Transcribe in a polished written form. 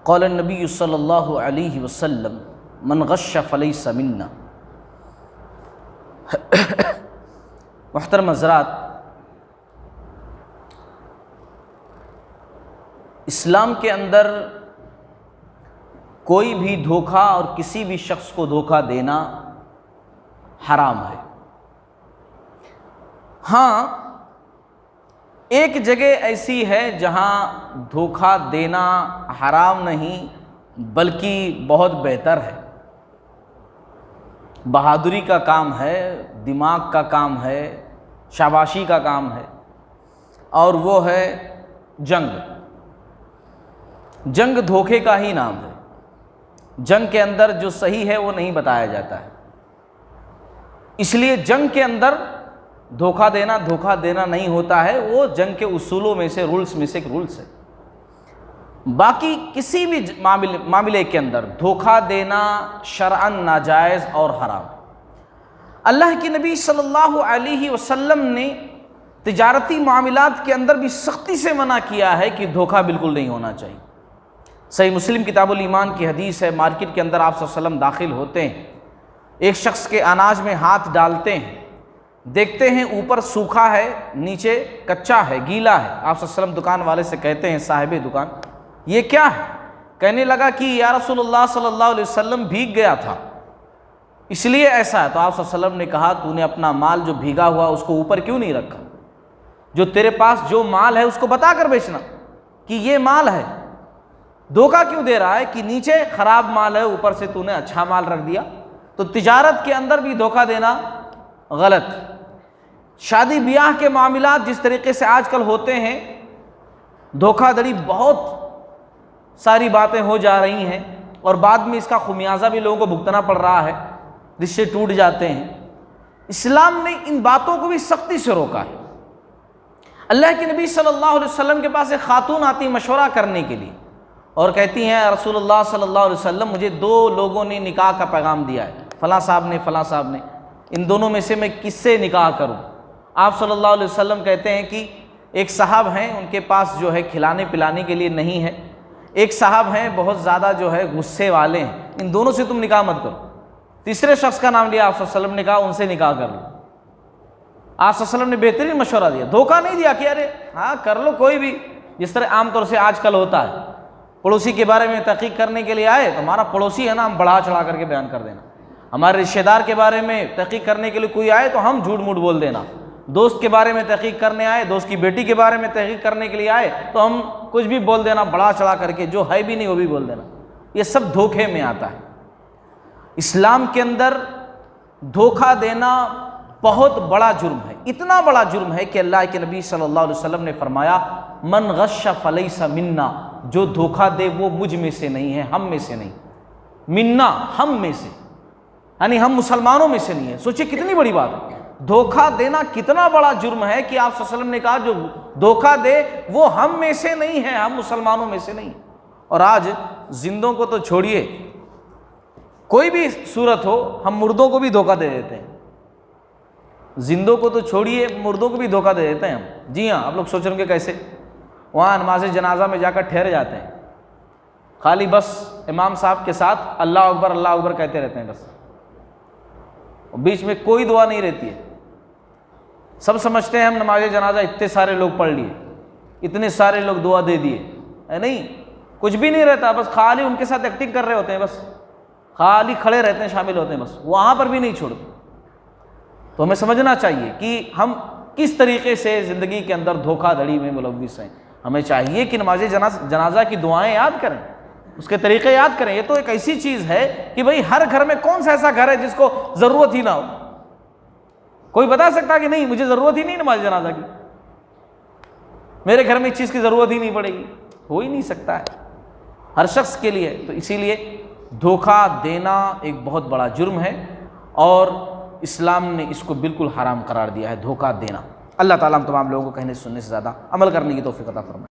قال النبی صلی اللہ علیہ وسلم من غش فلیس منا۔ محترم حضرات، اسلام کے اندر کوئی بھی دھوکہ اور کسی بھی شخص کو دھوکہ دینا حرام ہے۔ ہاں، ایک جگہ ایسی ہے جہاں دھوکہ دینا حرام نہیں بلکہ بہت بہتر ہے، بہادری کا کام ہے، دماغ کا کام ہے، شاباشی کا کام ہے، اور وہ ہے جنگ۔ جنگ دھوکے کا ہی نام ہے۔ جنگ کے اندر جو صحیح ہے وہ نہیں بتایا جاتا ہے، اس لیے جنگ کے اندر دھوکہ دینا نہیں ہوتا ہے، وہ جنگ کے اصولوں میں سے، رولز میں سے ایک رولز ہے۔ باقی کسی بھی معاملے کے اندر دھوکہ دینا شرعاً ناجائز اور حرام۔ اللہ کے نبی صلی اللہ علیہ وسلم نے تجارتی معاملات کے اندر بھی سختی سے منع کیا ہے کہ دھوکہ بالکل نہیں ہونا چاہیے۔ صحیح مسلم کتاب الایمان کی حدیث ہے، مارکیٹ کے اندر آپ صلی اللہ علیہ وسلم داخل ہوتے ہیں، ایک شخص کے اناج میں ہاتھ ڈالتے ہیں، دیکھتے ہیں اوپر سوکھا ہے، نیچے کچا ہے، گیلا ہے۔ آپ صلی اللہ علیہ وسلم دکان والے سے کہتے ہیں، صاحب دکان یہ کیا ہے؟ کہنے لگا کہ یا رسول اللہ صلی اللہ علیہ وسلم بھیگ گیا تھا اس لیے ایسا ہے۔ تو آپ صلی اللہ علیہ وسلم نے کہا تو نے اپنا مال جو بھیگا ہوا اس کو اوپر کیوں نہیں رکھا؟ جو تیرے پاس جو مال ہے اس کو بتا کر بیچنا کہ یہ مال ہے، دھوکہ کیوں دے رہا ہے کہ نیچے خراب مال ہے، اوپر سے تو نے اچھا مال رکھ دیا۔ تو تجارت کے اندر بھی دھوکہ دینا غلط۔ شادی بیاہ کے معاملات جس طریقے سے آج کل ہوتے ہیں، دھوکہ دڑی بہت ساری باتیں ہو جا رہی ہیں، اور بعد میں اس کا خمیازہ بھی لوگوں کو بھگتنا پڑ رہا ہے، رشتے ٹوٹ جاتے ہیں۔ اسلام نے ان باتوں کو بھی سختی سے روکا ہے۔ اللہ کے نبی صلی اللہ علیہ وسلم کے پاس ایک خاتون آتی مشورہ کرنے کے لیے اور کہتی ہیں رسول اللہ صلی اللہ علیہ وسلم مجھے دو لوگوں نے نکاح کا پیغام دیا ہے، فلاں صاحب نے، فلاں صاحب نے، ان دونوں میں سے میں کس سے نکاح کروں؟ آپ صلی اللہ علیہ وسلم کہتے ہیں کہ ایک صاحب ہیں ان کے پاس جو ہے کھلانے پلانے کے لیے نہیں ہے، ایک صاحب ہیں بہت زیادہ جو ہے غصے والے ہیں، ان دونوں سے تم نکاح مت کرو۔ تیسرے شخص کا نام لیا آپ صلی اللہ علیہ وسلم نے، کہا ان سے نکاح کر لو۔ آپ صلی اللہ علیہ وسلم نے بہترین مشورہ دیا، دھوکہ نہیں دیا کہ ارے ہاں کر لو کوئی بھی، جس طرح عام طور سے آج کل ہوتا ہے۔ پڑوسی کے بارے میں تحقیق کرنے کے لیے آئے تو ہمارا پڑوسی ہے نا، ہم بڑھا چڑھا کر کے بیان کر دینا، ہمارے رشتہ دار کے بارے میں تحقیق کرنے کے لیے کوئی آئے تو ہم جھوٹ موٹ بول دینا، دوست کے بارے میں تحقیق کرنے آئے، دوست کی بیٹی کے بارے میں تحقیق کرنے کے لیے آئے تو ہم کچھ بھی بول دینا، بڑھا چڑھا کر کے، جو ہے بھی نہیں وہ بھی بول دینا۔ یہ سب دھوکے میں آتا ہے۔ اسلام کے اندر دھوکہ دینا بہت بڑا جرم ہے، اتنا بڑا جرم ہے کہ اللہ کے نبی صلی اللہ علیہ وسلم نے فرمایا من غش فلیس منا، جو دھوکہ دے وہ مجھ میں سے نہیں ہے، ہم میں سے نہیں، منا ہم میں سے، یعنی ہم مسلمانوں میں سے نہیں ہے۔ سوچیں کتنی بڑی بات ہے، دھوکہ دینا کتنا بڑا جرم ہے کہ آپ صلی اللہ علیہ وسلم نے کہا جو دھوکہ دے وہ ہم میں سے نہیں ہے، ہم مسلمانوں میں سے نہیں۔ اور آج زندوں کو تو چھوڑیے، کوئی بھی صورت ہو ہم مردوں کو بھی دھوکہ دے دیتے ہیں، زندوں کو تو چھوڑیے مردوں کو بھی دھوکہ دے دیتے ہیں ہم۔ جی ہاں، آپ لوگ سوچ رہے ہوں گے کیسے؟ وہاں نماز جنازہ میں جا کر ٹھہر جاتے ہیں، خالی بس امام صاحب کے ساتھ اللہ اکبر کہتے رہتے ہیں بس، بیچ میں کوئی دعا نہیں رہتی ہے۔ سب سمجھتے ہیں ہم نماز جنازہ اتنے سارے لوگ پڑھ لیے، اتنے سارے لوگ دعا دے دیے، نہیں، کچھ بھی نہیں رہتا، بس خالی ان کے ساتھ ایکٹنگ کر رہے ہوتے ہیں، بس خالی کھڑے رہتے ہیں، شامل ہوتے ہیں، بس وہاں پر بھی نہیں چھوڑتے۔ تو ہمیں سمجھنا چاہیے کہ ہم کس طریقے سے زندگی کے اندر دھوکہ دھڑی میں ملوث ہیں۔ ہمیں چاہیے کہ نماز جنازہ کی دعائیں یاد کریں، اس کے طریقے یاد کریں۔ یہ تو ایک ایسی چیز ہے کہ بھئی ہر گھر میں کون سا ایسا گھر ہے جس کو ضرورت ہی نہ ہو؟ کوئی بتا سکتا کہ نہیں مجھے ضرورت ہی نہیں نماز جنازہ کی، میرے گھر میں اس چیز کی ضرورت ہی نہیں پڑے گی؟ ہو ہی نہیں سکتا ہے ہر شخص کے لیے۔ تو اسی لیے دھوکہ دینا ایک بہت بڑا جرم ہے، اور اسلام نے اس کو بالکل حرام قرار دیا ہے، دھوکہ دینا۔ اللہ تعالیٰ ہم تمام لوگوں کو کہنے سننے سے زیادہ عمل کرنے کی توفیق عطا فرمائے۔